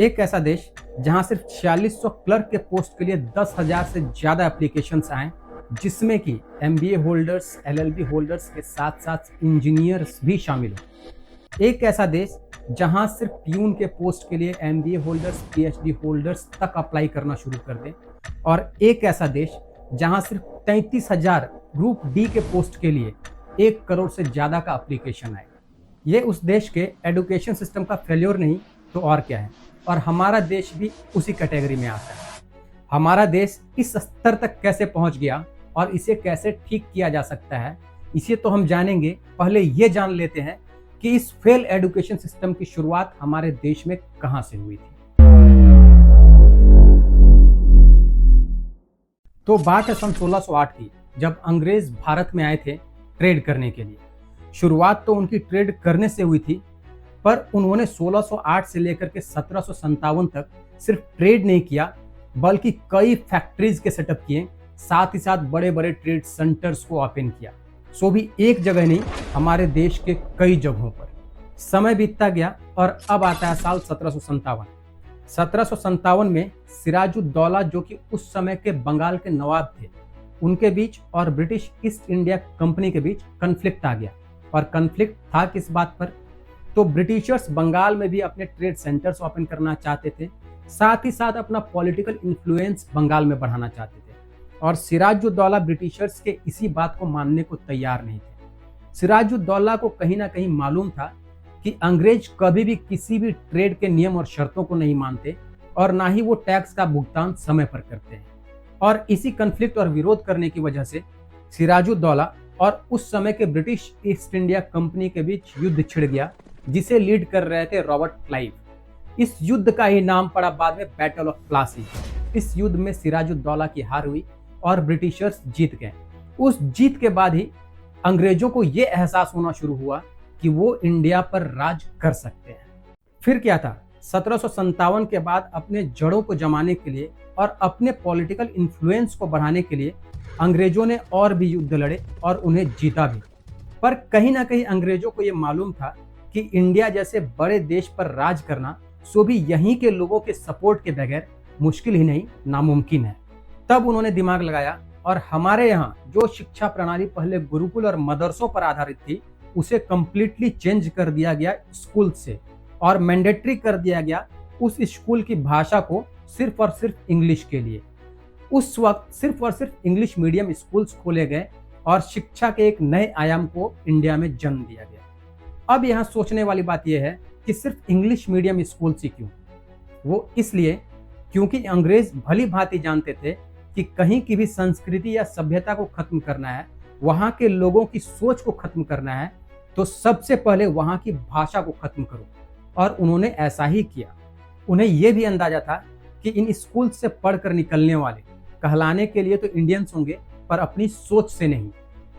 एक ऐसा देश जहां सिर्फ 4600 क्लर्क के पोस्ट के लिए 10,000 से ज्यादा एप्लीकेशंस आए, जिसमें कि एमबीए होल्डर्स, एलएलबी होल्डर्स के साथ साथ इंजीनियर्स भी शामिल हो। एक ऐसा देश जहां सिर्फ प्यून के पोस्ट के लिए एमबीए होल्डर्स, पीएचडी होल्डर्स तक अप्लाई करना शुरू कर दें, और एक ऐसा देश जहां सिर्फ 33,000 ग्रुप डी के पोस्ट के लिए 1 करोड़ से ज्यादा का एप्लीकेशन आए। ये उस देश के एजुकेशन सिस्टम का फेल्योर नहीं तो और क्या है, और हमारा देश भी उसी कैटेगरी में आता है। हमारा देश इस स्तर तक कैसे पहुंच गया और इसे कैसे ठीक किया जा सकता है, इसे तो हम जानेंगे। पहले ये जान लेते हैं कि इस फेल एजुकेशन सिस्टम की शुरुआत हमारे देश में कहां से हुई थी। तो बात है सन 1608 की, जब अंग्रेज भारत में आए थे ट्रेड करने के लिए। शुरुआत तो उनकी ट्रेड करने से हुई थी, पर उन्होंने 1608 से लेकर के 1757 तक सिर्फ ट्रेड नहीं किया, बल्कि कई फैक्ट्रीज के सेटअप किए, साथ ही साथ बड़े बड़े ट्रेड सेंटर्स को ओपन किया। सो भी एक जगह नहीं, हमारे देश के कई जगहों पर। समय बीतता गया और अब आता है साल 1757। 1757 में सिराजुद्दौला, जो कि उस समय के बंगाल के नवाब थे, उनके बीच और ब्रिटिश ईस्ट इंडिया कंपनी के बीच कन्फ्लिक्ट आ गया। और कन्फ्लिक्ट था किस बात पर? तो ब्रिटिशर्स बंगाल में भी अपने ट्रेड सेंटर्स ओपन करना चाहते थे, साथ ही साथ अपना पॉलिटिकल इन्फ्लुएंस बंगाल में बढ़ाना चाहते थे। और सिराजुद्दौला ब्रिटिशर्स के इसी बात को मानने को तैयार नहीं थे। सिराजुद्दौला को कहीं ना कहीं मालूम था कि अंग्रेज कभी भी किसी भी ट्रेड के नियम और शर्तों को नहीं मानते, और ना ही वो टैक्स का भुगतान समय पर करते हैं। और इसी कन्फ्लिक्ट और विरोध करने की वजह से सिराजुद्दौला और उस समय के ब्रिटिश ईस्ट इंडिया कंपनी के बीच युद्ध छिड़ गया, जिसे लीड कर रहे थे रॉबर्ट क्लाइव। इस युद्ध का ही नाम पड़ा बाद में बैटल ऑफ प्लासी। इस युद्ध में सिराजुद्दौला की हार हुई और ब्रिटिशर्स जीत गए। उस जीत के बाद ही अंग्रेजों को यह एहसास होना शुरू हुआ कि वो इंडिया पर राज कर सकते हैं। फिर क्या था? 1757 के बाद अपने जड़ों को जमाने के लिए और अपने पॉलिटिकल इन्फ्लुएंस को बढ़ाने के लिए अंग्रेजों ने और भी युद्ध लड़े और उन्हें जीता भी। पर कहीं ना कहीं अंग्रेजों को यह मालूम था कि इंडिया जैसे बड़े देश पर राज करना सो भी यहीं के लोगों के सपोर्ट के बगैर मुश्किल ही नहीं, नामुमकिन है। तब उन्होंने दिमाग लगाया और हमारे यहाँ जो शिक्षा प्रणाली पहले गुरुकुल और मदरसों पर आधारित थी, उसे कंप्लीटली चेंज कर दिया गया स्कूल से, और मैंडेटरी कर दिया गया उस स्कूल की भाषा को सिर्फ और सिर्फ इंग्लिश के लिए। उस वक्त सिर्फ और सिर्फ इंग्लिश मीडियम स्कूल्स खोले गए और शिक्षा के एक नए आयाम को इंडिया में जन्म दिया गया। अब यहाँ सोचने वाली बात यह है कि सिर्फ इंग्लिश मीडियम स्कूल से क्यों? वो इसलिए क्योंकि अंग्रेज भली भांति जानते थे कि कहीं की भी संस्कृति या सभ्यता को खत्म करना है, वहाँ के लोगों की सोच को खत्म करना है, तो सबसे पहले वहाँ की भाषा को खत्म करो। और उन्होंने ऐसा ही किया। उन्हें यह भी अंदाजा था कि इन स्कूल से पढ़कर निकलने वाले कहलाने के लिए तो इंडियंस होंगे, पर अपनी सोच से नहीं।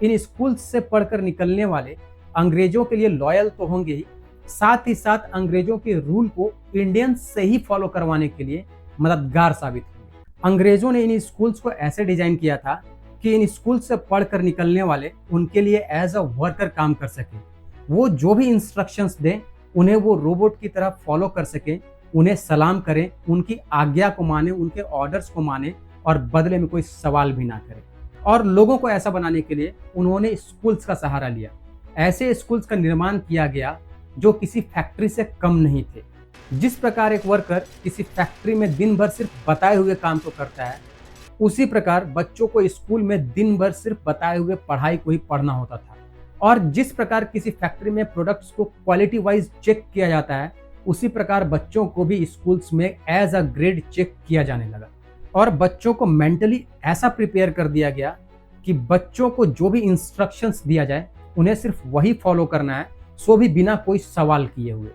इन स्कूल से पढ़कर निकलने वाले अंग्रेजों के लिए लॉयल तो होंगे ही, साथ ही साथ अंग्रेजों के रूल को इंडियंस से ही फॉलो करवाने के लिए मददगार साबित होंगे। अंग्रेजों ने इन स्कूल्स को ऐसे डिजाइन किया था कि इन स्कूल से पढ़कर निकलने वाले उनके लिए एज अ वर्कर काम कर सके। वो जो भी इंस्ट्रक्शंस दें, उन्हें वो रोबोट की तरह फॉलो कर सके, उन्हें सलाम करें, उनकी आज्ञा को माने, उनके ऑर्डर्स को माने, और बदले में कोई सवाल भी ना करे। और लोगों को ऐसा बनाने के लिए उन्होंने स्कूल्स का सहारा लिया। ऐसे स्कूल्स का निर्माण किया गया जो किसी फैक्ट्री से कम नहीं थे। जिस प्रकार एक वर्कर किसी फैक्ट्री में दिन भर सिर्फ बताए हुए काम को करता है, उसी प्रकार बच्चों को स्कूल में दिन भर सिर्फ बताए हुए पढ़ाई को ही पढ़ना होता था। और जिस प्रकार किसी फैक्ट्री में प्रोडक्ट्स को क्वालिटी वाइज चेक किया जाता है, उसी प्रकार बच्चों को भी स्कूल्स में एज अ ग्रेड चेक किया जाने लगा। और बच्चों को मेंटली ऐसा प्रिपेयर कर दिया गया कि बच्चों को जो भी इंस्ट्रक्शंस दिया जाए, उन्हें सिर्फ वही फॉलो करना है, सो भी बिना कोई सवाल किए हुए।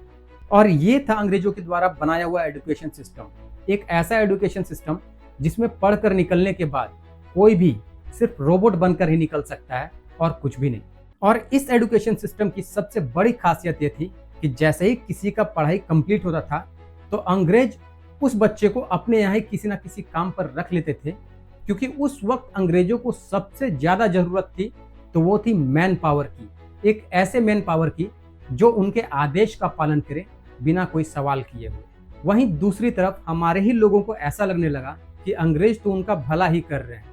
और ये था अंग्रेजों के द्वारा बनाया हुआ एजुकेशन सिस्टम। एक ऐसा एजुकेशन सिस्टम जिसमें पढ़कर निकलने के बाद कोई भी सिर्फ रोबोट बनकर ही निकल सकता है और कुछ भी नहीं। और इस एजुकेशन सिस्टम की सबसे बड़ी खासियत ये थी कि जैसे ही किसी का पढ़ाई कंप्लीट होता था, तो अंग्रेज उस बच्चे को अपने यहाँ ही किसी ना किसी काम पर रख लेते थे, क्योंकि उस वक्त अंग्रेजों को सबसे ज्यादा जरूरत थी, तो वो थी मैन पावर की। एक ऐसे मैन पावर की जो उनके आदेश का पालन करे बिना कोई सवाल किए हुए। वहीं दूसरी तरफ हमारे ही लोगों को ऐसा लगने लगा कि अंग्रेज तो उनका भला ही कर रहे हैं,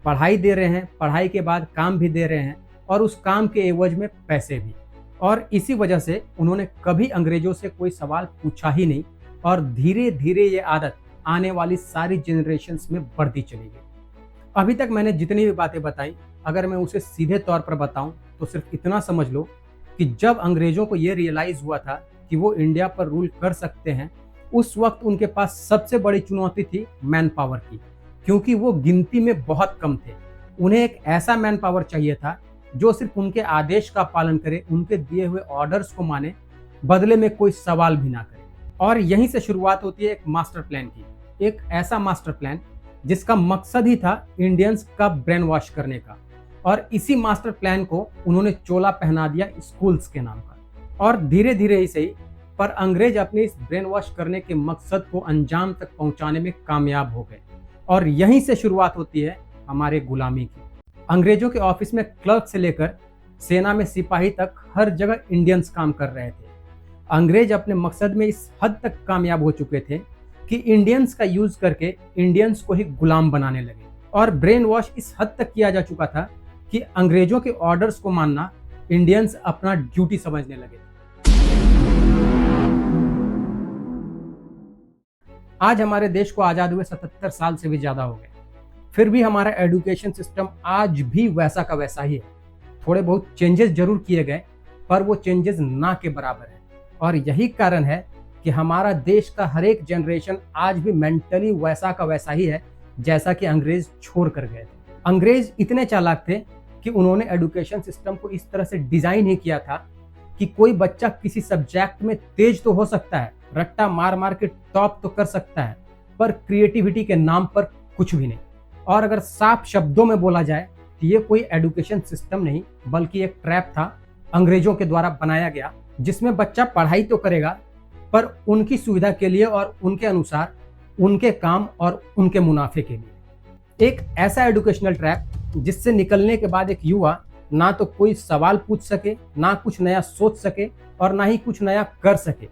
पढ़ाई दे रहे हैं, पढ़ाई के बाद काम भी दे रहे हैं और उस काम के एवज में पैसे भी। और इसी वजह से उन्होंने कभी अंग्रेजों से कोई सवाल पूछा ही नहीं और धीरे धीरे ये आदत आने वाली सारी जनरेशन्स में बढ़ती चली गई। अभी तक मैंने जितनी भी बातें बताई, अगर मैं उसे सीधे तौर पर बताऊं तो सिर्फ इतना समझ लो कि जब अंग्रेजों को ये रियलाइज हुआ था कि वो इंडिया पर रूल कर सकते हैं, उस वक्त उनके पास सबसे बड़ी चुनौती थी मैन पावर की, क्योंकि वो गिनती में बहुत कम थे। उन्हें एक ऐसा मैन पावर चाहिए था जो सिर्फ उनके आदेश का पालन करे, उनके दिए हुए ऑर्डर्स को माने, बदले में कोई सवाल भी ना करे। और यहीं से शुरुआत होती है एक मास्टर प्लान की, एक ऐसा मास्टर प्लान जिसका मकसद ही था इंडियंस का ब्रेन वॉश करने का। और इसी मास्टर प्लान को उन्होंने चोला पहना दिया स्कूल्स के नाम पर। और धीरे धीरे ही सही, पर अंग्रेज अपने इस ब्रेन वॉश करने के मकसद को अंजाम तक पहुंचाने में कामयाब हो गए। और यहीं से शुरुआत होती है हमारे गुलामी की। अंग्रेजों के ऑफिस में क्लर्क से लेकर सेना में सिपाही तक हर जगह इंडियंस काम कर रहे थे। अंग्रेज अपने मकसद में इस हद तक कामयाब हो चुके थे कि इंडियंस का यूज करके इंडियंस को ही गुलाम बनाने लगे। और ब्रेन वॉश इस हद तक किया जा चुका था कि अंग्रेजों के ऑर्डर्स को मानना इंडियंस अपना ड्यूटी समझने लगे। आज हमारे देश को आजाद हुए 77 साल से भी ज्यादा हो गए, फिर भी हमारा एजुकेशन सिस्टम आज भी वैसा का वैसा ही है। थोड़े बहुत चेंजेस जरूर किए गए, पर वो चेंजेस ना के बराबर है। और यही कारण है कि हमारा देश का हर एक जनरेशन आज भी मेंटली वैसा का वैसा ही है जैसा कि अंग्रेज छोड़ कर गए थे। अंग्रेज इतने चालाक थे कि उन्होंने एजुकेशन सिस्टम को इस तरह से डिजाइन ही किया था कि कोई बच्चा किसी सब्जेक्ट में तेज तो हो सकता है, रट्टा मार मार के टॉप तो कर सकता है, पर क्रिएटिविटी के नाम पर कुछ भी नहीं। और अगर साफ शब्दों में बोला जाए तो ये कोई एजुकेशन सिस्टम नहीं बल्कि एक ट्रैप था अंग्रेजों के द्वारा बनाया गया, जिसमें बच्चा पढ़ाई तो करेगा पर उनकी सुविधा के लिए और उनके अनुसार, उनके काम और उनके मुनाफे के लिए। एक ऐसा एजुकेशनल ट्रैप जिससे निकलने के बाद एक युवा ना तो कोई सवाल पूछ सके, ना कुछ नया सोच सके और ना ही कुछ नया कर सके।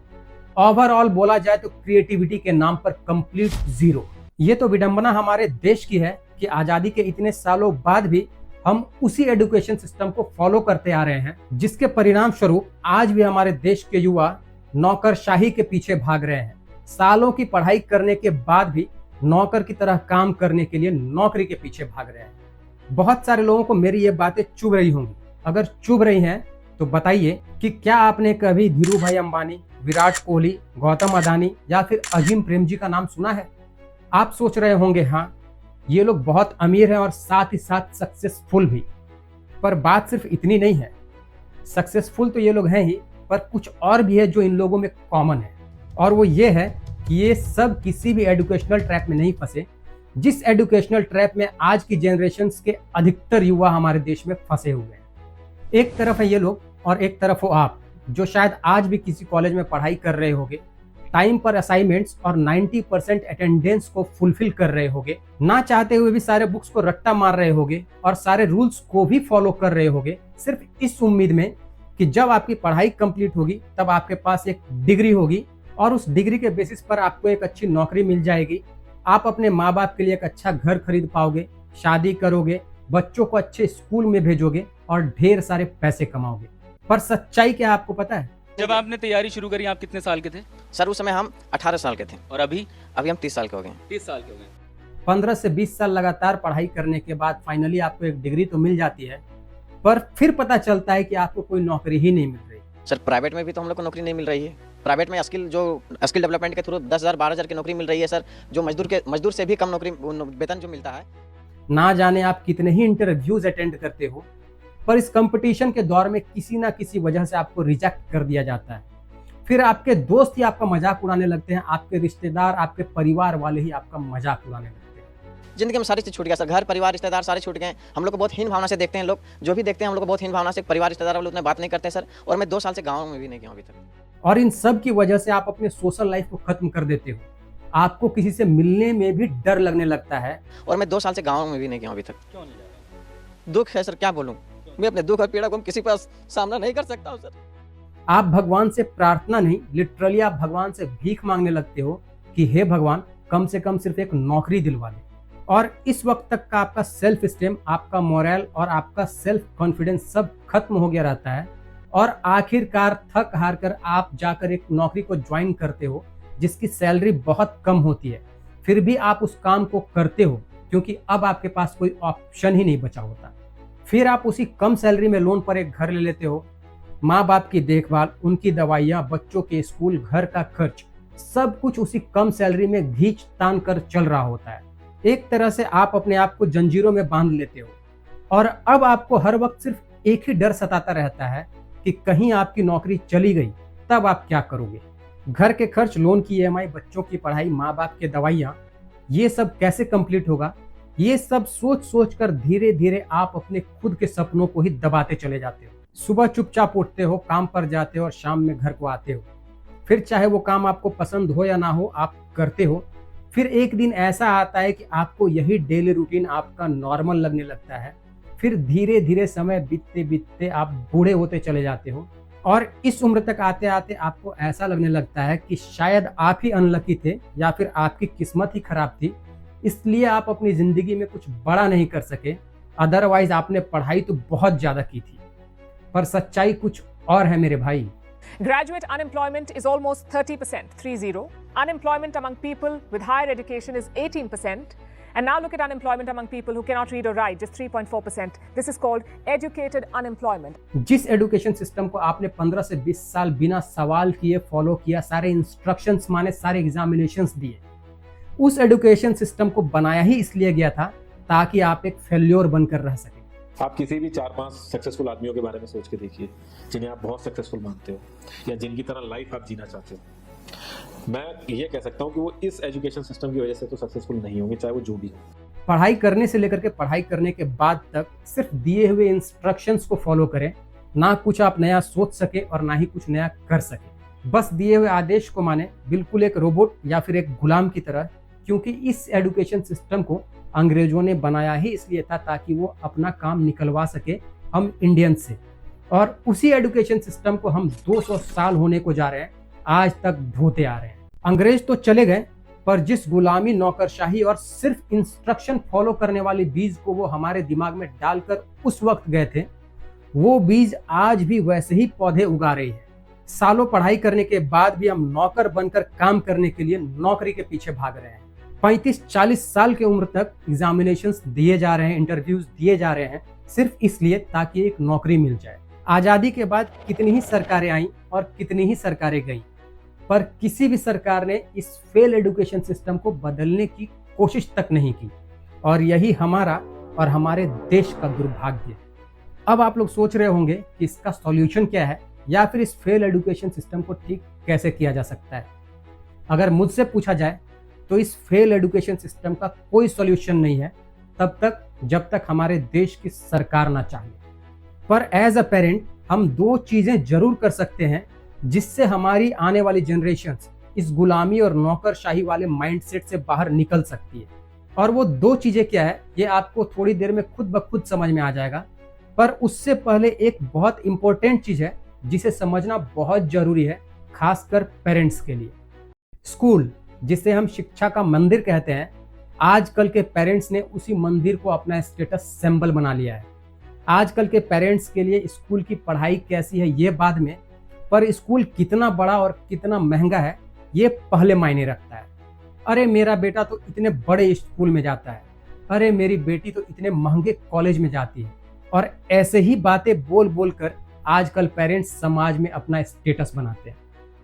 ओवरऑल बोला जाए तो क्रिएटिविटी के नाम पर कंप्लीट जीरो। ये तो विडंबना हमारे देश की है कि आजादी के इतने सालों बाद भी हम उसी एजुकेशन सिस्टम को फॉलो करते आ रहे हैं, जिसके परिणाम स्वरूप आज भी हमारे देश के युवा नौकरशाही के पीछे भाग रहे हैं। सालों की पढ़ाई करने के बाद भी नौकर की तरह काम करने के लिए नौकरी के पीछे भाग रहे हैं। बहुत सारे लोगों को मेरी ये बातें चुभ रही होंगी। अगर चुभ रही हैं तो बताइए कि क्या आपने कभी धीरू भाई अंबानी, विराट कोहली, गौतम अडानी या फिर अजीम प्रेमजी का नाम सुना है? आप सोच रहे होंगे हाँ, ये लोग बहुत अमीर हैं और साथ ही साथ सक्सेसफुल भी। पर बात सिर्फ इतनी नहीं है, सक्सेसफुल तो ये लोग हैं ही, पर कुछ और भी है जो इन लोगों में कॉमन है। और वो ये है कि ये सब किसी भी एजुकेशनल ट्रैप में नहीं फंसे, जिस एजुकेशनल ट्रैप में आज की जनरेशन के अधिकतर युवा हमारे देश में फंसे हुए हैं। एक तरफ है ये लोग और एक तरफ हो आप, जो शायद आज भी किसी कॉलेज में पढ़ाई कर रहे होगे, टाइम पर असाइनमेंट्स और 90% अटेंडेंस को फुलफिल कर रहे होगे, ना चाहते हुए भी सारे बुक्स को रट्टा मार रहे होगे और सारे रूल्स को भी फॉलो कर रहे होगे, सिर्फ इस उम्मीद में कि जब आपकी पढ़ाई कंप्लीट होगी तब आपके पास एक डिग्री होगी और उस डिग्री के बेसिस पर आपको एक अच्छी नौकरी मिल जाएगी, आप अपने माँ बाप के लिए एक अच्छा घर खरीद पाओगे, शादी करोगे, बच्चों को अच्छे स्कूल में भेजोगे और ढेर सारे पैसे कमाओगे। पर सच्चाई क्या आपको पता है? जब आपने तैयारी शुरू करी आप कितने साल के थे? सर उस समय हम 18 साल के थे और अभी हम 30 साल के हो गए। 30 साल के हो गए। 15 से 20 साल लगातार पढ़ाई करने के बाद फाइनली आपको एक डिग्री तो मिल जाती है, पर फिर पता चलता है कि आपको कोई नौकरी ही नहीं मिल रही। सर प्राइवेट में भी तो हम लोग को नौकरी नहीं मिल रही है। प्राइवेट में स्किल डेवलपमेंट के थ्रू 10,000 12,000 की नौकरी मिल रही है सर, जो मजदूर से भी कम नौकरी वेतन जो मिलता है। ना जाने आप कितने ही इंटरव्यूज अटेंड करते हो, पर इस कंपटीशन के दौर में किसी ना किसी वजह से आपको रिजेक्ट कर दिया जाता है। फिर आपके दोस्त ही आपका मजाक उड़ाने लगते हैं, आपके रिश्तेदार, आपके परिवार वाले ही आपका मजाक उड़ाने लगते हैं। जिंदगी में सारी चीज छूट गया सर, घर परिवार रिश्तेदार सारे छूट गए। हम लोग को बहुत हीन भावना से देखते हैं लोग, जो भी देखते हैं हम लोग को बहुत हीन भावना से, परिवार रिश्तेदार वाले उतने बात नहीं करते सर। और मैं 2 साल से गाँव में भी नहीं गया अभी तक। और इन सब की वजह से आप अपने सोशल लाइफ को खत्म कर देते हो, आपको किसी से मिलने में भी डर लगने लगता है। और मैं 2 साल से गाँव में भी नहीं गया अभी तक। क्यों नहीं जा रहा? दुख है सर, क्या बोलूँ, मैं अपने दुख और पीड़ा को किसी पर सामना नहीं कर सकता हूँ सर। आप भगवान से प्रार्थना नहीं, लिटरली आप भगवान से भीख मांगने लगते हो कि हे भगवान कम से कम सिर्फ एक नौकरी दिलवा दे। और इस वक्त तक का आपका सेल्फ स्टीम, आपका मोरल और आपका सेल्फ कॉन्फिडेंस सब खत्म हो गया रहता है और आखिरकार थक हार कर आप जाकर एक नौकरी को ज्वाइन करते हो जिसकी सैलरी बहुत कम होती है। फिर भी आप उस काम को करते हो क्योंकि अब आपके पास कोई ऑप्शन ही नहीं बचा होता। फिर आप उसी कम सैलरी में लोन पर एक घर ले लेते हो। माँ बाप की देखभाल, उनकी दवाइयाँ, बच्चों के स्कूल, घर का खर्च, सब कुछ उसी कम सैलरी में घींच तान कर चल रहा होता है। एक तरह से आप अपने आप को जंजीरों में बांध लेते हो और अब आपको हर वक्त सिर्फ एक ही डर सताता रहता है कि कहीं आपकी नौकरी चली गई तब आप क्या करोगे। घर के खर्च, लोन की ईएमआई, बच्चों की पढ़ाई, माँ बाप की दवाइयाँ, ये सब कैसे कंप्लीट होगा। ये सब सोच सोच कर धीरे धीरे आप अपने खुद के सपनों को ही दबाते चले जाते हो। सुबह चुपचाप उठते हो, काम पर जाते हो और शाम में घर को आते हो। फिर चाहे वो काम आपको पसंद हो या ना हो, आप करते हो। फिर एक दिन ऐसा आता है कि आपको यही डेली रूटीन आपका नॉर्मल लगने लगता है। फिर धीरे धीरे समय बीतते बीतते आप बूढ़े होते चले जाते हो और इस उम्र तक आते आते आपको ऐसा लगने लगता है कि शायद आप ही अनलकी थे या फिर आपकी किस्मत ही खराब थी, इसलिए आप अपनी जिंदगी में कुछ बड़ा नहीं कर सके। अदरवाइज आपने पढ़ाई तो बहुत ज्यादा की थी। पर सच्चाई कुछ और है मेरे भाई। Graduate unemployment is almost 30%, 30. Unemployment among people with higher education is 18%. And now look at unemployment among people who cannot read or write, just 3.4%. This is called educated unemployment. जिस एजुकेशन सिस्टम को आपने 15 से 20 साल बिना सवाल किए follow किया, सारे इंस्ट्रक्शंस माने, सारे एग्जामिनेशंस दिए, उस एजुकेशन सिस्टम को बनाया ही इसलिए गया था ताकि आप एक फेल्योर बनकर रह सके। आप किसी भी 4-5 सक्सेसफुल आदमियों के बारे में सोच के देखिए जिन्हें आप बहुत सक्सेसफुल मानते हो या जिनकी तरह लाइफ आप जीना चाहते हो। मैं ये कह सकता हूँ कि वो इस एजुकेशन सिस्टम की वजह से तो सक्सेसफुल नहीं होंगे, चाहे वो जो भी हो। पढ़ाई करने से लेकर के पढ़ाई करने के बाद तक सिर्फ दिए हुए इंस्ट्रक्शंस को फॉलो करें, ना कुछ आप नया सोच सके और ना ही कुछ नया कर सके। बस दिए हुए आदेश को माने, बिल्कुल एक रोबोट या फिर एक गुलाम की तरह, क्योंकि इस एजुकेशन सिस्टम को अंग्रेजों ने बनाया ही इसलिए था ताकि वो अपना काम निकलवा सके हम इंडियंस से। और उसी एजुकेशन सिस्टम को हम 200 साल होने को जा रहे हैं, आज तक ढोते आ रहे हैं। अंग्रेज तो चले गए, पर जिस गुलामी, नौकरशाही और सिर्फ इंस्ट्रक्शन फॉलो करने वाले बीज को वो हमारे दिमाग में डालकर उस वक्त गए थे, वो बीज आज भी वैसे ही पौधे उगा रही है। सालों पढ़ाई करने के बाद भी हम नौकर बनकर काम करने के लिए नौकरी के पीछे भाग रहे हैं। 35-40 साल की उम्र तक एग्जामिनेशंस दिए जा रहे हैं, इंटरव्यूज दिए जा रहे हैं, सिर्फ इसलिए ताकि एक नौकरी मिल जाए। आज़ादी के बाद कितनी ही सरकारें आईं और कितनी ही सरकारें गईं, पर किसी भी सरकार ने इस फेल एजुकेशन सिस्टम को बदलने की कोशिश तक नहीं की। और यही हमारा और हमारे देश का दुर्भाग्य है। अब आप लोग सोच रहे होंगे कि इसका सॉल्यूशन क्या है या फिर इस फेल एजुकेशन सिस्टम को ठीक कैसे किया जा सकता है। अगर मुझसे पूछा जाए तो इस फेल एजुकेशन सिस्टम का कोई सॉल्यूशन नहीं है तब तक जब तक हमारे देश की सरकार ना चाहे। पर एज अ पेरेंट हम 2 चीजें जरूर कर सकते हैं जिससे हमारी आने वाली जनरेशंस इस गुलामी और नौकरशाही वाले माइंडसेट से बाहर निकल सकती है। और वो 2 चीजें क्या है, ये आपको थोड़ी देर में खुद ब खुद समझ में आ जाएगा। पर उससे पहले एक बहुत इंपॉर्टेंट चीज है जिसे समझना बहुत जरूरी है, खासकर पेरेंट्स के लिए। स्कूल, जिसे हम शिक्षा का मंदिर कहते हैं, आजकल के पेरेंट्स ने उसी मंदिर को अपना स्टेटस सिंबल बना लिया है। आजकल के पेरेंट्स के लिए स्कूल की पढ़ाई कैसी है ये बाद में, पर स्कूल कितना बड़ा और कितना महंगा है ये पहले मायने रखता है। अरे मेरा बेटा तो इतने बड़े स्कूल में जाता है, अरे मेरी बेटी तो इतने महंगे कॉलेज में जाती है। और ऐसे ही बातें बोल बोल कर आजकल पेरेंट्स समाज में अपना स्टेटस बनाते हैं।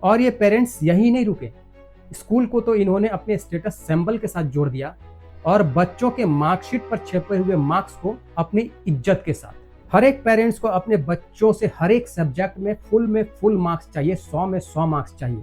और ये पेरेंट्स यही नहीं रुके, स्कूल को तो इन्होंने अपने स्टेटस सिंबल के साथ जोड़ दिया और बच्चों के मार्कशीट पर छपे हुए मार्क्स को अपनी इज्जत के साथ। हर एक पेरेंट्स को अपने बच्चों से हर एक सब्जेक्ट में फुल मार्क्स चाहिए, 100 में 100 मार्क्स चाहिए।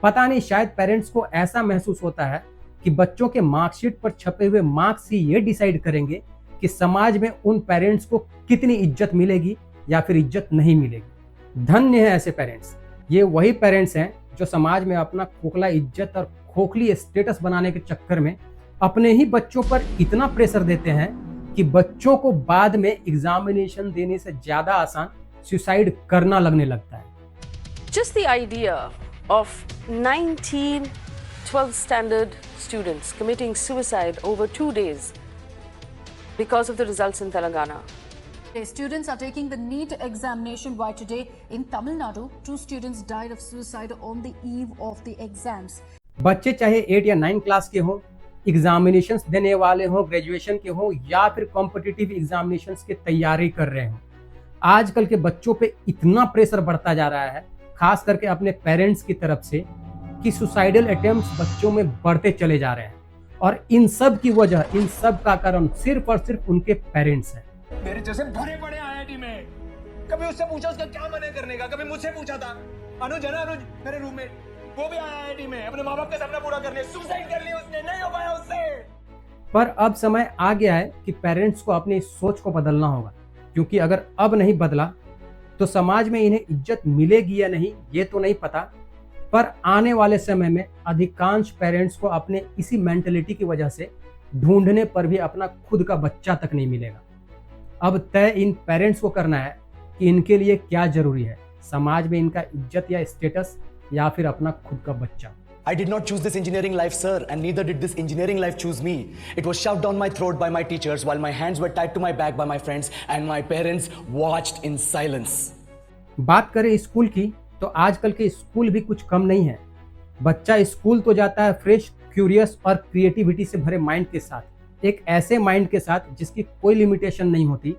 पता नहीं, शायद पेरेंट्स को ऐसा महसूस होता है कि बच्चों के मार्कशीट पर छपे हुए मार्क्स ही ये डिसाइड करेंगे कि समाज में उन पेरेंट्स को कितनी इज्जत मिलेगी या फिर इज्जत नहीं मिलेगी। धन्य है ऐसे पेरेंट्स। ये वही पेरेंट्स हैं जो समाज में अपना खोखला इज्जत और खोखली स्टेटस बनाने के चक्कर में अपने ही बच्चों पर इतना प्रेशर देते हैं कि बच्चों को बाद में एग्जामिनेशन देने से ज्यादा आसान सुसाइड करना लगने लगता है। just the idea of 19 12th standard students committing suicide over 2 days because of the results in Telangana. Students are taking the NEET examination. Why today in Tamil Nadu, 2 students died of suicide on the eve of the exams. बच्चे चाहे 8 या 9 class के हों, examinations देने वाले हों, graduation के हों या फिर कॉम्पिटिटिव एग्जामिनेशंस की तैयारी कर रहे हों, आजकल के बच्चों पे इतना प्रेशर बढ़ता जा रहा है, खास करके अपने पेरेंट्स की तरफ से, कि सुसाइडल अटेम्प्ट्स बच्चों में बढ़ते चले जा रहे हैं। और इन सब की वजह, इन सब का कारण सिर्फ और सिर्फ उनके पेरेंट्स हैं। मेरे जैसे भरे पड़े आईआईटी में, कभी उससे पूछा उसका क्या मन है करने का, कभी मुझसे पूछा था। अनुज है ना, अनुज मेरे रूममेट, वो भी आया आईआईटी में अपने माँ बाप का सपना पूरा करने, सुसाइड कर लिया उसने, नहीं हो पाया उससे। पर अब समय आ गया है कि पेरेंट्स को अपनी सोच को बदलना होगा, क्योंकि अगर अब नहीं बदला तो समाज में इन्हें इज्जत मिलेगी या नहीं ये तो नहीं पता, पर आने वाले समय में अधिकांश पेरेंट्स को अपने इसी मेंटलिटी की वजह से ढूंढने पर भी अपना खुद का बच्चा तक नहीं मिलेगा। अब तय इन पेरेंट्स को करना है कि इनके लिए क्या जरूरी है, समाज में इनका इज्जत या स्टेटस या फिर अपना खुद का बच्चा। I did not choose this engineering life, sir, and neither did this engineering life choose me. It was shoved down my throat by my teachers while my hands were tied to my back by my friends and my parents watched in silence. बात करें school की तो आजकल के school भी कुछ कम नहीं है। बच्चा स्कूल तो जाता है फ्रेश, क्यूरियस और क्रिएटिविटी से भरे माइंड के साथ, एक ऐसे माइंड के साथ जिसकी कोई लिमिटेशन नहीं होती,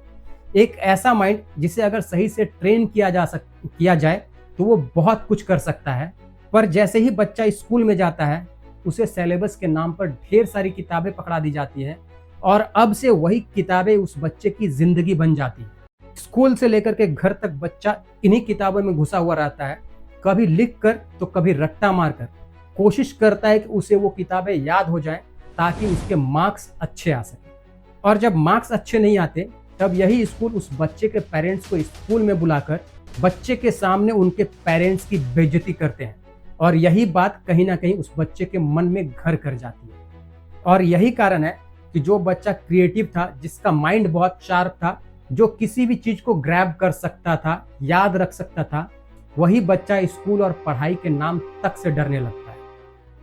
एक ऐसा माइंड जिसे अगर सही से ट्रेन किया जाए तो वो बहुत कुछ कर सकता है। पर जैसे ही बच्चा स्कूल में जाता है उसे सिलेबस के नाम पर ढेर सारी किताबें पकड़ा दी जाती हैं और अब से वही किताबें उस बच्चे की जिंदगी बन जाती है। स्कूल से लेकर के घर तक बच्चा इन्हीं किताबों में घुसा हुआ रहता है, कभी लिख कर तो कभी रट्टा मार कर कोशिश करता है कि उसे वो किताबें याद हो जाएं ताकि उसके मार्क्स अच्छे आ सके। और जब मार्क्स अच्छे नहीं आते तब यही स्कूल उस बच्चे के पेरेंट्स को स्कूल में बुलाकर बच्चे के सामने उनके पेरेंट्स की बेइज्जती करते हैं और यही बात कहीं ना कहीं उस बच्चे के मन में घर कर जाती है। और यही कारण है कि जो बच्चा क्रिएटिव था, जिसका माइंड बहुत शार्प था, जो किसी भी चीज को ग्रैब कर सकता था, याद रख सकता था, वही बच्चा स्कूल और पढ़ाई के नाम तक से डरने लगता है।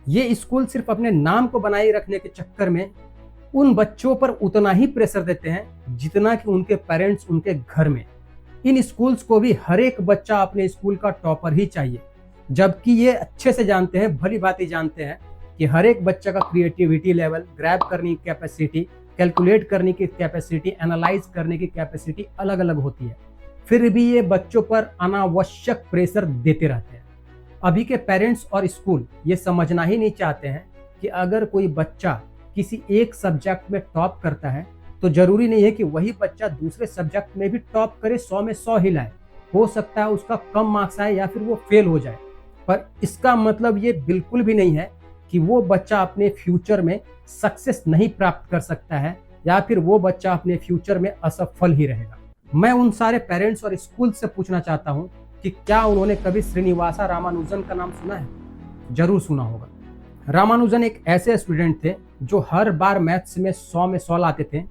ये स्कूल सिर्फ अपने नाम को बनाए रखने के चक्कर में उन बच्चों पर उतना ही प्रेशर देते हैं जितना कि उनके पेरेंट्स उनके घर में। इन स्कूल्स को भी हर एक बच्चा अपने स्कूल का टॉपर ही चाहिए, जबकि ये अच्छे से जानते हैं, भली भांति जानते हैं कि हर एक बच्चा का क्रिएटिविटी लेवल, ग्रैब करने की कैपेसिटी, कैलकुलेट करने की कैपेसिटी, एनालाइज करने की कैपेसिटी अलग अलग होती है। फिर भी ये बच्चों पर अनावश्यक प्रेशर देते रहते हैं। अभी के पेरेंट्स और स्कूल ये समझना ही नहीं चाहते हैं कि अगर कोई बच्चा किसी एक सब्जेक्ट में टॉप करता है तो जरूरी नहीं है कि वही बच्चा दूसरे सब्जेक्ट में भी टॉप करे, 100 में 100 ही लाए। हो सकता है उसका कम मार्क्स आए या फिर वो फेल हो जाए, पर इसका मतलब ये बिल्कुल भी नहीं है कि वो बच्चा अपने फ्यूचर में सक्सेस नहीं प्राप्त कर सकता है या फिर वो बच्चा अपने फ्यूचर में असफल ही रहेगा। मैं उन सारे पेरेंट्स और स्कूल से पूछना चाहता हूँ कि क्या उन्होंने कभी श्रीनिवासा रामानुजन का नाम सुना है? जरूर सुना होगा। रामानुजन एक ऐसे स्टूडेंट थे जो हर बार मैथ्स में 100 में 100 लाते थे,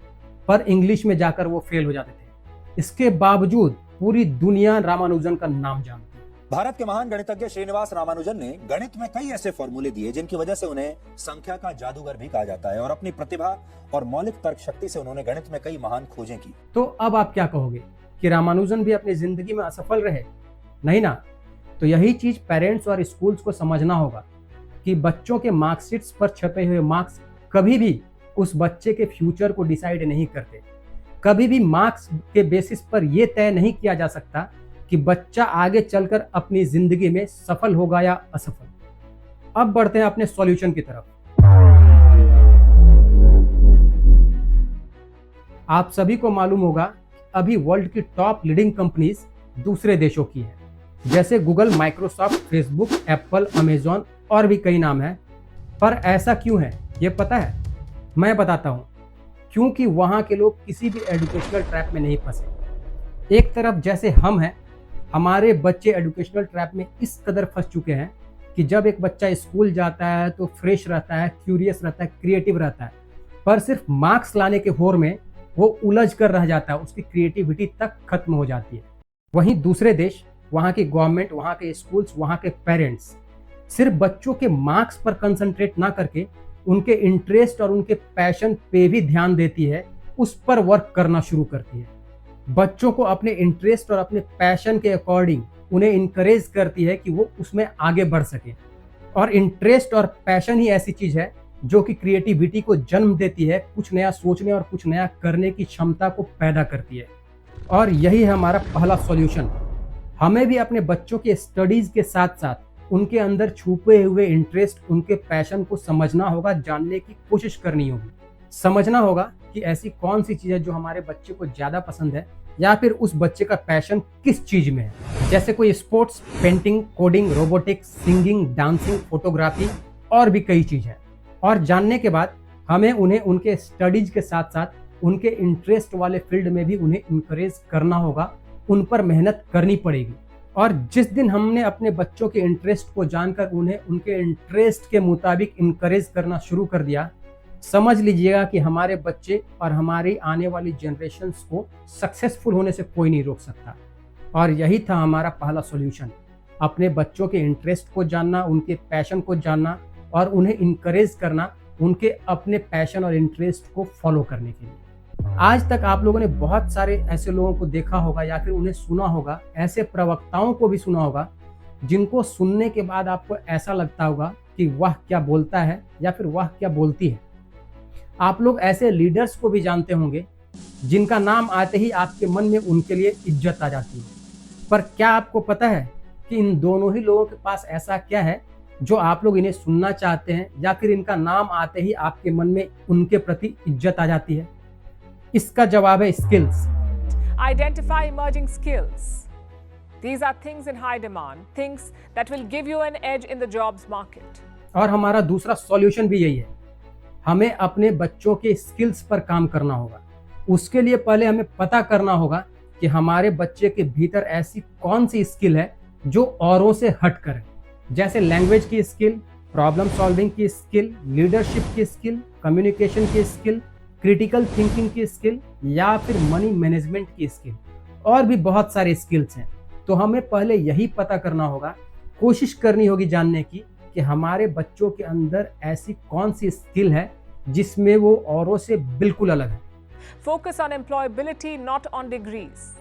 पर इंग्लिश में जाकर वो फेल हो जाते थे। इसके बावजूद पूरी दुनिया रामानुजन का नाम जानती है। भारत के महान गणितज्ञ श्रीनिवास रामानुजन ने गणित में कई ऐसे फॉर्मूले दिए जिनकी वजह से उन्हें संख्या का जादूगर भी कहा जाता है और अपनी प्रतिभा और मौलिक तर्क शक्ति से उन्होंने गणित में कई महान खोजें की। तो अब आप क्या कहोगे कि रामानुजन भी अपनी जिंदगी में असफल रहे? नहीं ना। तो यही चीज पेरेंट्स और स्कूल्स को समझना होगा कि बच्चों के मार्कशीट्स पर छपे हुए मार्क्स कभी भी उस बच्चे के फ्यूचर को डिसाइड नहीं करते। कभी भी मार्क्स के बेसिस पर यह तय नहीं किया जा सकता कि बच्चा आगे चलकर अपनी जिंदगी में सफल होगा या असफल। अब बढ़ते हैं अपने सॉल्यूशन की तरफ। आप सभी को मालूम होगा अभी वर्ल्ड की टॉप लीडिंग कंपनीज दूसरे देशों की हैं, जैसे Google, Microsoft, Facebook, Apple, Amazon और भी कई नाम हैं। पर ऐसा क्यों है ये पता है? मैं बताता हूँ। क्योंकि वहाँ के लोग किसी भी एजुकेशनल ट्रैप में नहीं फंसे। एक तरफ जैसे हम हैं, हमारे बच्चे एजुकेशनल ट्रैप में इस कदर फंस चुके हैं कि जब एक बच्चा स्कूल जाता है तो फ्रेश रहता है, क्यूरियस रहता है, क्रिएटिव रहता है, पर सिर्फ मार्क्स लाने के होड़ में वो उलझ कर रह जाता है, उसकी क्रिएटिविटी तक खत्म हो जाती है। वहीं दूसरे देश वहाँ की गवर्नमेंट, वहाँ के स्कूल्स, वहाँ के पेरेंट्स सिर्फ बच्चों के मार्क्स पर कंसंट्रेट ना करके उनके इंटरेस्ट और उनके पैशन पे भी ध्यान देती है, उस पर वर्क करना शुरू करती है। बच्चों को अपने इंटरेस्ट और अपने पैशन के अकॉर्डिंग उन्हें इनकरेज करती है कि वो उसमें आगे बढ़ सके। और इंटरेस्ट और पैशन ही ऐसी चीज है जो कि क्रिएटिविटी को जन्म देती है, कुछ नया सोचने और कुछ नया करने की क्षमता को पैदा करती है। और यही है हमारा पहला सॉल्यूशन। हमें भी अपने बच्चों के स्टडीज के साथ साथ उनके अंदर छुपे हुए इंटरेस्ट, उनके पैशन को समझना होगा, जानने की कोशिश करनी होगी। समझना होगा कि ऐसी कौन सी चीज़ है जो हमारे बच्चे को ज़्यादा पसंद है, या फिर उस बच्चे का पैशन किस चीज़ में है। जैसे कोई sports, painting, coding, robotics, singing, dancing, photography और भी कई चीज़ है। और जानने के बाद हमें उन्हें उनके स्टडीज के साथ साथ उनके इंटरेस्ट वाले फील्ड में भी उन्हें इनकरेज करना होगा, उन पर मेहनत करनी पड़ेगी। और जिस दिन हमने अपने बच्चों के इंटरेस्ट को जानकर उन्हें उनके इंटरेस्ट के मुताबिक इनकरेज करना शुरू कर दिया, समझ लीजिएगा कि हमारे बच्चे और हमारी आने वाली जनरेशन्स को सक्सेसफुल होने से कोई नहीं रोक सकता। और यही था हमारा पहला सॉल्यूशन, अपने बच्चों के इंटरेस्ट को जानना, उनके पैशन को जानना और उन्हें इनकरेज करना उनके अपने पैशन और इंटरेस्ट को फॉलो करने के लिए। आज तक आप लोगों ने बहुत सारे ऐसे लोगों को देखा होगा या फिर उन्हें सुना होगा, ऐसे प्रवक्ताओं को भी सुना होगा जिनको सुनने के बाद आपको ऐसा लगता होगा कि वह क्या बोलता है या फिर वह क्या बोलती है। आप लोग ऐसे लीडर्स को भी जानते होंगे जिनका नाम आते ही आपके मन में उनके लिए इज्जत आ जाती है। पर क्या आपको पता है कि इन दोनों ही लोगों के पास ऐसा क्या है जो आप लोग इन्हें सुनना चाहते हैं या फिर इनका नाम आते ही आपके मन में उनके प्रति इज्जत आ जाती है? इसका जवाब है skills. Identify emerging skills. These are things in high demand, things that will give you an edge in the jobs market. और हमारा दूसरा सॉल्यूशन भी यही है, हमें अपने बच्चों के स्किल्स पर काम करना होगा। उसके लिए पहले हमें पता करना होगा कि हमारे बच्चे के भीतर ऐसी कौन सी स्किल है जो औरों से हट कर है। जैसे लैंग्वेज की स्किल, प्रॉब्लम सॉल्विंग की स्किल, लीडरशिप की स्किल, कम्युनिकेशन की स्किल, क्रिटिकल थिंकिंग की स्किल या फिर मनी मैनेजमेंट की स्किल, और भी बहुत सारे स्किल्स हैं। तो हमें पहले यही पता करना होगा, कोशिश करनी होगी जानने की कि हमारे बच्चों के अंदर ऐसी कौन सी स्किल है जिसमें वो औरों से बिल्कुल अलग है। Focus on employability, not on degrees.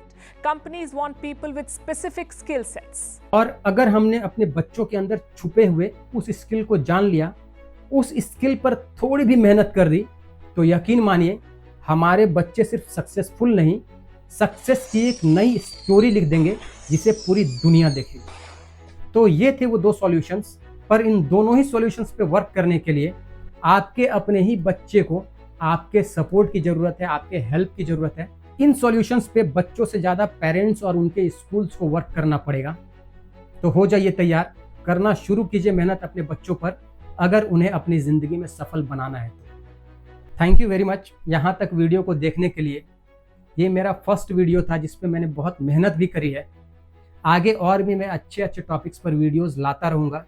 Companies want people with specific skill sets. और अगर हमने अपने बच्चों के अंदर छुपे हुए उस स्किल को जान लिया, उस स्किल पर थोड़ी भी मेहनत कर दी, तो यकीन मानिए हमारे बच्चे सिर्फ सक्सेसफुल नहीं, सक्सेस की एक नई स्टोरी लिख देंगे जिसे पूरी दुनिया देखेगी। तो ये थे वो दो सॉल्यूशंस। पर इन दोनों ही सॉल्यूशंस पे वर्क करने के लिए आपके अपने ही बच्चे को आपके सपोर्ट की ज़रूरत है, आपके हेल्प की ज़रूरत है। इन सॉल्यूशंस पे बच्चों से ज़्यादा पेरेंट्स और उनके स्कूल्स को वर्क करना पड़ेगा। तो हो जाइए तैयार, करना शुरू कीजिए मेहनत अपने बच्चों पर, अगर उन्हें अपनी ज़िंदगी में सफल बनाना है तो। थैंक यू वेरी मच यहाँ तक वीडियो को देखने के लिए। ये मेरा फर्स्ट वीडियो था जिस पे मैंने बहुत मेहनत भी करी है। आगे और भी मैं अच्छे अच्छे टॉपिक्स पर वीडियोज़ लाता रहूँगा।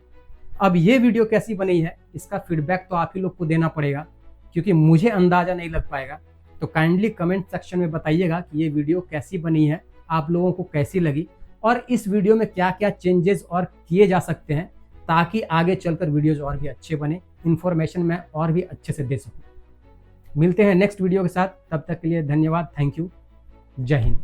अब ये वीडियो कैसी बनी है इसका फीडबैक तो आप ही लोग को देना पड़ेगा, क्योंकि मुझे अंदाज़ा नहीं लग पाएगा। तो काइंडली कमेंट सेक्शन में बताइएगा कि ये वीडियो कैसी बनी है, आप लोगों को कैसी लगी, और इस वीडियो में क्या क्या चेंजेस और किए जा सकते हैं ताकि आगे चलकर वीडियोज़ और भी अच्छे बने, इन्फॉर्मेशन मैं और भी अच्छे से दे सकूँ। मिलते हैं नेक्स्ट वीडियो के साथ, तब तक के लिए धन्यवाद, थैंक यू, जय हिंद।